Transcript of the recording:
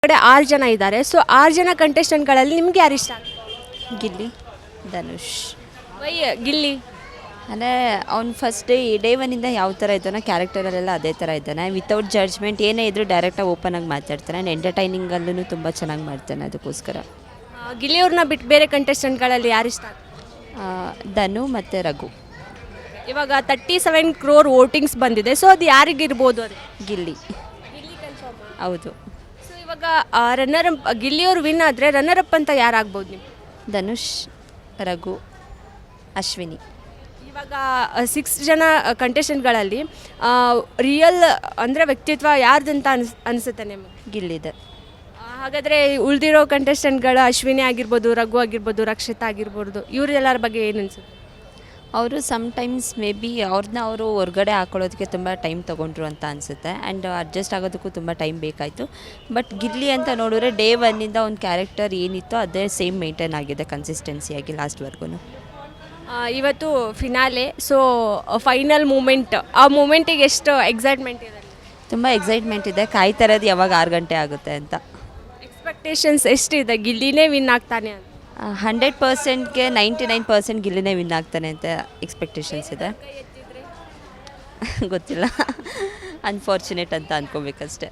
ಕಡೆ 6 ಜನ ಇದ್ದಾರೆ. ಸೊ 6 ಜನ ಕಂಟೆಸ್ಟೆಂಟ್ಗಳಲ್ಲಿ ನಿಮ್ಗೆ ಯಾರು ಇಷ್ಟ? ಗಿಲ್ಲಿ, ಧನುಷ್. ವೈ ಗಿಲ್ಲಿ? ಅಂದರೆ ಅವ್ನು ಫಸ್ಟ್ ಡೇ ಒನ್ನಿಂದ ಯಾವ ಥರ ಇದ್ದಾನೋ ಕ್ಯಾರೆಕ್ಟರಲ್ಲೆಲ್ಲ ಅದೇ ಥರ ಇದ್ದಾನೆ. ವಿತೌಟ್ ಜಡ್ಜ್ಮೆಂಟ್ ಏನೇ ಇದ್ದರೂ ಡೈರೆಕ್ಟಾಗಿ ಓಪನಾಗಿ ಮಾತಾಡ್ತಾನೆ. ಆ್ಯಂಡ್ ಎಂಟರ್ಟೈನಿಂಗಲ್ಲೂ ತುಂಬ ಚೆನ್ನಾಗಿ ಮಾಡ್ತಾನೆ. ಅದಕ್ಕೋಸ್ಕರ ಗಿಲ್ಲಿಯವ್ರನ್ನ ಬಿಟ್ಟು ಬೇರೆ ಕಂಟೆಸ್ಟೆಂಟ್ಗಳಲ್ಲಿ ಯಾರು ಇಷ್ಟ? ಧನು ಮತ್ತು ರಘು. ಇವಾಗ 37 crore ವೋಟಿಂಗ್ಸ್ ಬಂದಿದೆ. ಸೊ ಅದು ಯಾರಿಗಿರ್ಬೋದು ಅದು? ಗಿಲ್ಲಿ. ಹೌದು. ಸೊ ಇವಾಗ ರನ್ನರ್ ಅಪ್ ಗಿಲ್ಲಿಯವ್ರು ವಿನ್ ಆದರೆ ರನ್ನರ್ ಅಪ್ ಅಂತ ಯಾರಾಗ್ಬೋದು ನೀವು? ಧನುಷ್, ರಘು, ಅಶ್ವಿನಿ. ಇವಾಗ 6 ಜನ ಕಂಟೆಸ್ಟೆಂಟ್ಗಳಲ್ಲಿ ರಿಯಲ್ ಅಂದರೆ ವ್ಯಕ್ತಿತ್ವ ಯಾರ್ದಂತ ಅನಿಸುತ್ತೆ ನಿಮಗೆ? ಗಿಲ್ಲಿದೆ. ಹಾಗಾದರೆ ಉಳಿದಿರೋ ಕಂಟೆಸ್ಟೆಂಟ್ಗಳು ಅಶ್ವಿನಿ ಆಗಿರ್ಬೋದು, ರಘು ಆಗಿರ್ಬೋದು, ರಕ್ಷಿತಾ ಆಗಿರ್ಬೋದು, ಇವರೆಲ್ಲರ ಬಗ್ಗೆ ಏನು ಅನಿಸುತ್ತೆ? ಅವರು ಸಮ್ಟೈಮ್ಸ್ ಮೇ ಬಿ ಅವ್ರನ್ನ ಅವರು ಹೊರ್ಗಡೆ ಹಾಕೊಳ್ಳೋದಕ್ಕೆ ತುಂಬ ಟೈಮ್ ತೊಗೊಂಡ್ರು ಅಂತ ಅನಿಸುತ್ತೆ. ಆ್ಯಂಡ್ ಅಡ್ಜಸ್ಟ್ ಆಗೋದಕ್ಕೂ ತುಂಬ ಟೈಮ್ ಬೇಕಾಯಿತು. ಬಟ್ ಗಿಲ್ಲಿ ಅಂತ ನೋಡಿದ್ರೆ ಡೇ ಒನ್ನಿಂದ ಒಂದು ಕ್ಯಾರೆಕ್ಟರ್ ಏನಿತ್ತೋ ಅದೇ ಸೇಮ್ ಮೇಂಟೈನ್ ಆಗಿದೆ ಕನ್ಸಿಸ್ಟೆನ್ಸಿಯಾಗಿ ಲಾಸ್ಟ್ವರೆಗೂ. ಇವತ್ತು ಫಿನಾಲೆ. ಸೊ ಫೈನಲ್ ಮೂಮೆಂಟ್, ಆ ಮೂಮೆಂಟಿಗೆ ಎಷ್ಟು ಎಕ್ಸೈಟ್ಮೆಂಟ್ ಇದೆ? ತುಂಬ ಎಕ್ಸೈಟ್ಮೆಂಟ್ ಇದೆ. ಕಾಯ್ತಾ ಇರೋದು ಯಾವಾಗ 6 ಗಂಟೆ ಆಗುತ್ತೆ ಅಂತ. ಎಕ್ಸ್ಪೆಕ್ಟೇಷನ್ಸ್ ಎಷ್ಟಿದೆ? ಗಿಲ್ಲಿನೇ ವಿನ್ ಆಗ್ತಾನೆ ಅಂತ? 100%ಗೆ 99% ಗಿಲ್ಲಿನೇ ವಿನ್ ಆಗ್ತಾನೆ ಅಂತ ಎಕ್ಸ್ಪೆಕ್ಟೇಷನ್ಸ್ ಇದೆ. ಗೊತ್ತಿಲ್ಲ, ಅನ್ಫಾರ್ಚುನೇಟ್ ಅಂತ ಅಂದ್ಕೋಬೇಕಷ್ಟೆ.